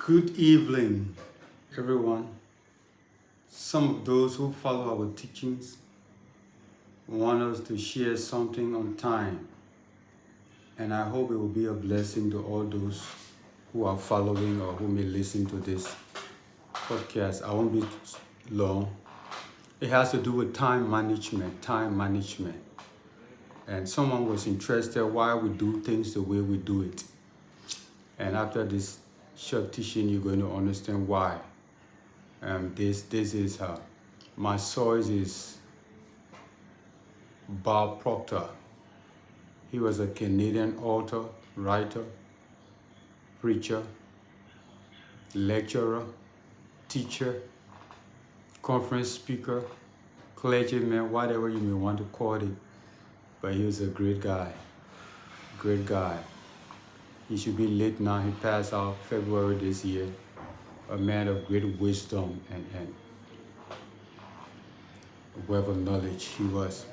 Good evening, everyone. Some of those who follow our teachings want us to share something on time, and I hope it will be a blessing to all those who are following or who may listen to this podcast. I won't be long. It has to do with time management. And someone was interested why we do things the way we do it. And after this short teaching, you're going to understand why. This is my source is Bob Proctor. He was a Canadian author, writer, preacher, lecturer, teacher, conference speaker, clergyman, whatever you may want to call it. But he was a great guy. He should be late now. He passed out February this year. A man of great wisdom and wealth of knowledge he was.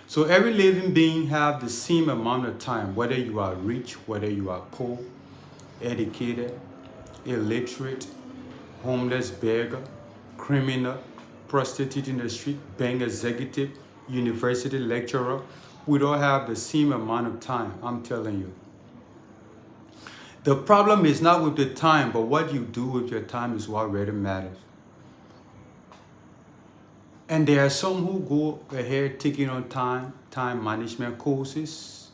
So every living being have the same amount of time, whether you are rich, whether you are poor, educated, illiterate, homeless, beggar, criminal, prostitute in the street, bank executive, university lecturer. We don't have the same amount of time, I'm telling you. The problem is not with the time, but what you do with your time is what really matters. And there are some who go ahead taking on time management courses,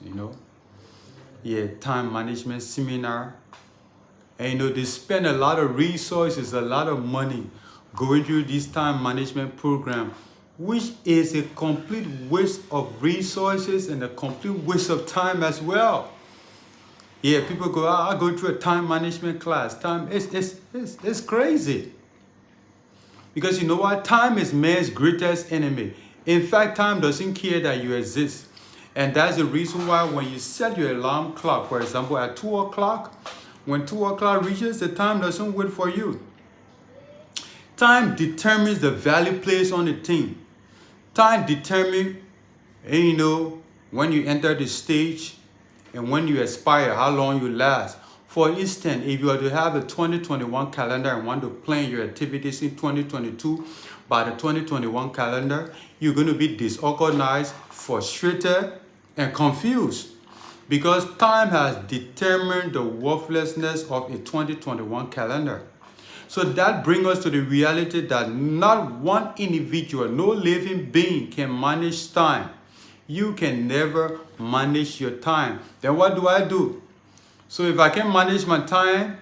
time management seminar. And they spend a lot of resources, a lot of money going through this time management program, which is a complete waste of resources and a complete waste of time as well. Yeah, people go, I go through a time management class. Time it's crazy. Because you know what? Time is man's greatest enemy. In fact, time doesn't care that you exist. And that's the reason why when you set your alarm clock, for example, at 2 o'clock, when 2 o'clock reaches, the time doesn't wait for you. Time determines the value placed on the thing. Time determines, when you enter the stage, and when you expire, how long you last. For instance, if you are to have a 2021 calendar and want to plan your activities in 2022, by the 2021 calendar, you're going to be disorganized, frustrated, and confused. Because time has determined the worthlessness of a 2021 calendar. So that brings us to the reality that not one individual, no living being can manage time. You can never manage your time. Then what do I do? So if I can manage my time,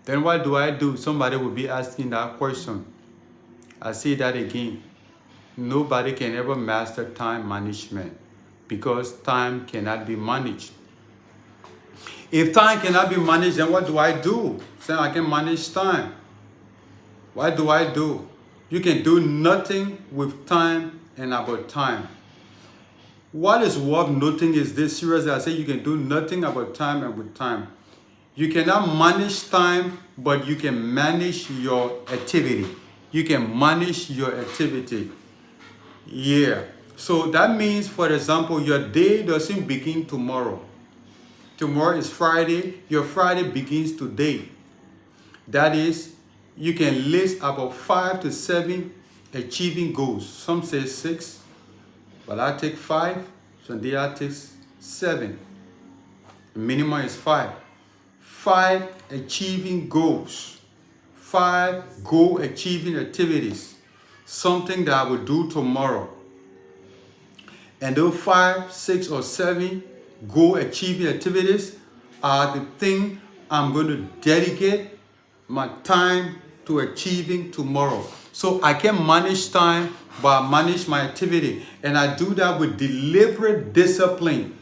then what do I do? Somebody will be asking that question. I say that again. Nobody can ever master time management because time cannot be managed. If time cannot be managed, then what do I do? So I can manage time. What do I do? You can do nothing with time and about time. What is worth noting is this, seriously, I say you can do nothing about time and with time. You cannot manage time, but you can manage your activity. You can manage your activity. Yeah. So that means, for example, your day doesn't begin tomorrow. Tomorrow is Friday. Your Friday begins today. That is, you can list about 5 to 7 achieving goals. Some say 6. But I take 5, Sunday I take 7. The minimum is 5. 5 achieving goals. 5 goal achieving activities. Something that I will do tomorrow. And those 5, 6, or 7 goal achieving activities are the thing I'm going to dedicate my time to achieving tomorrow. So I can manage time, but I manage my activity. And I do that with deliberate discipline.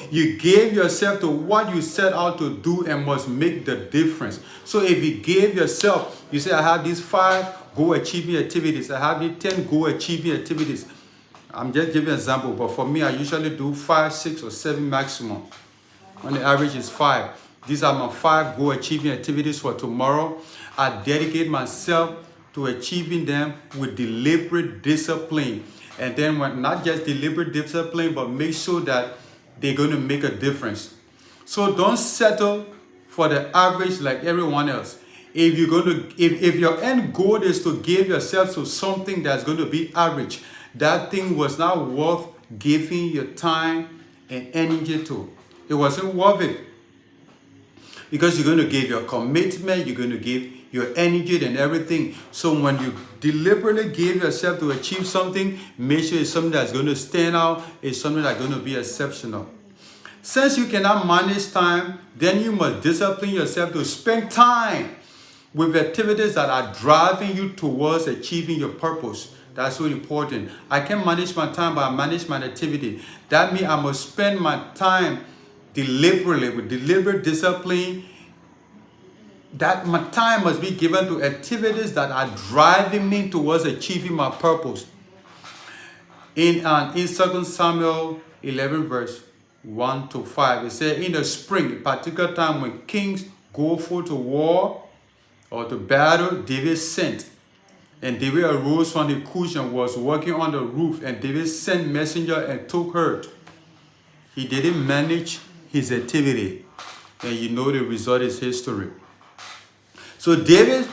You gave yourself to what you set out to do and must make the difference. So if you gave yourself, you say, I have these 5 goal achieving activities. I have these 10 goal achieving activities. I'm just giving an example, but for me, I usually do 5, 6, or 7 maximum. On the average is 5. These are my 5 goal achieving activities for tomorrow. I dedicate myself to achieving them with deliberate discipline. And then not just deliberate discipline, but make sure that they're going to make a difference. So don't settle for the average like everyone else. If you're going to, if your end goal is to give yourself to something that's going to be average, that thing was not worth giving your time and energy to. It wasn't worth it. Because you're going to give your commitment, you're going to give your energy and everything. So when you deliberately give yourself to achieve something, make sure it's something that's going to stand out, it's something that's going to be exceptional. Since you cannot manage time, then you must discipline yourself to spend time with activities that are driving you towards achieving your purpose. That's so important. I can manage my time, but I manage my activity. That means I must spend my time deliberately, with deliberate discipline. That my time must be given to activities that are driving me towards achieving my purpose. In 2 Samuel 11 verse 1 to 5, it says, in the spring, a particular time when kings go forth to war or to battle, David sent. And David arose from the couch and was walking on the roof, and David sent messenger and took her. He didn't manage his activity, and you know the result is history. So David's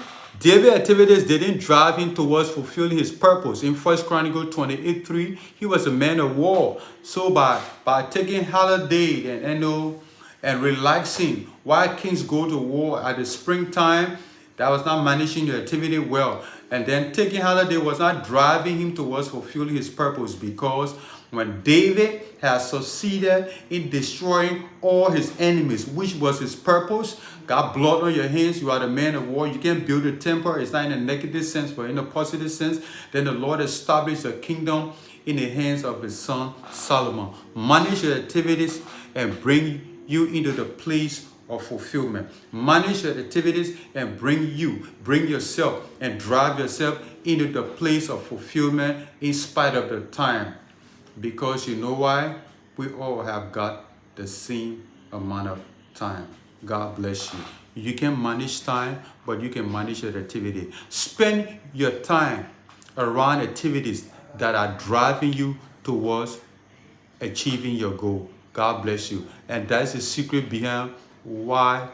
activities didn't drive him towards fulfilling his purpose. In 1 Chronicles 28:3, he was a man of war. So by taking holiday and relaxing while kings go to war at the springtime, that was not managing the activity well. And then taking holiday was not driving him towards fulfilling his purpose, because when David has succeeded in destroying all his enemies, which was his purpose, got blood on your hands, you are the man of war, you can't build a temple, it's not in a negative sense, but in a positive sense, then the Lord established a kingdom in the hands of his son Solomon. Manage your activities and bring you into the place of fulfillment. Manage your activities and bring yourself and drive yourself into the place of fulfillment in spite of the time. Because you know why? We all have got the same amount of time. God bless you. You can manage time, but you can manage your activity. Spend your time around activities that are driving you towards achieving your goal. God bless you. And that's the secret behind why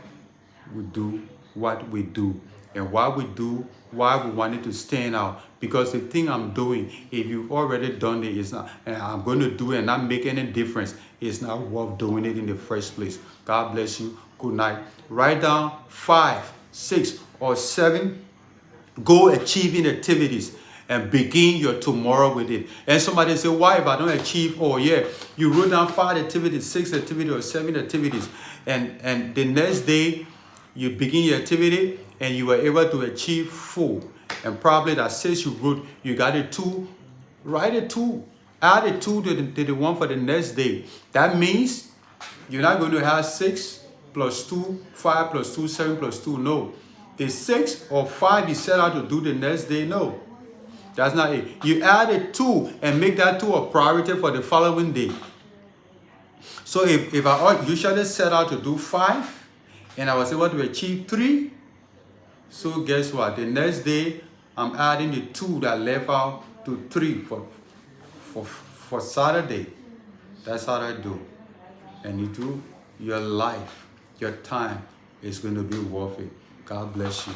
we do what we do, and why we wanted to stand out. Because the thing I'm doing, if you've already done it, it's not, and I'm going to do it and not make any difference, it's not worth doing it in the first place. God bless you. Good night. Write down 5, 6, or 7 goal achieving activities and begin your tomorrow with it. And somebody say, why if I don't achieve? Oh yeah, you wrote down 5 activities, 6 activities, or 7 activities, and the next day you begin your activity and you were able to achieve 4, and probably that 6 you wrote, you got a 2, write a 2, add a 2 to the one for the next day. That means you're not going to have 6 plus 2, 5 plus 2, 7 plus 2. No. The 6 or 5 you set out to do the next day, no. That's not it. You add a 2 and make that 2 a priority for the following day. So if I usually set out to do 5 and I was able to achieve 3, so guess what? The next day I'm adding the 2 that left out to 3 for Saturday. That's how I do. And you do, your life, your time is going to be worth it. God bless you.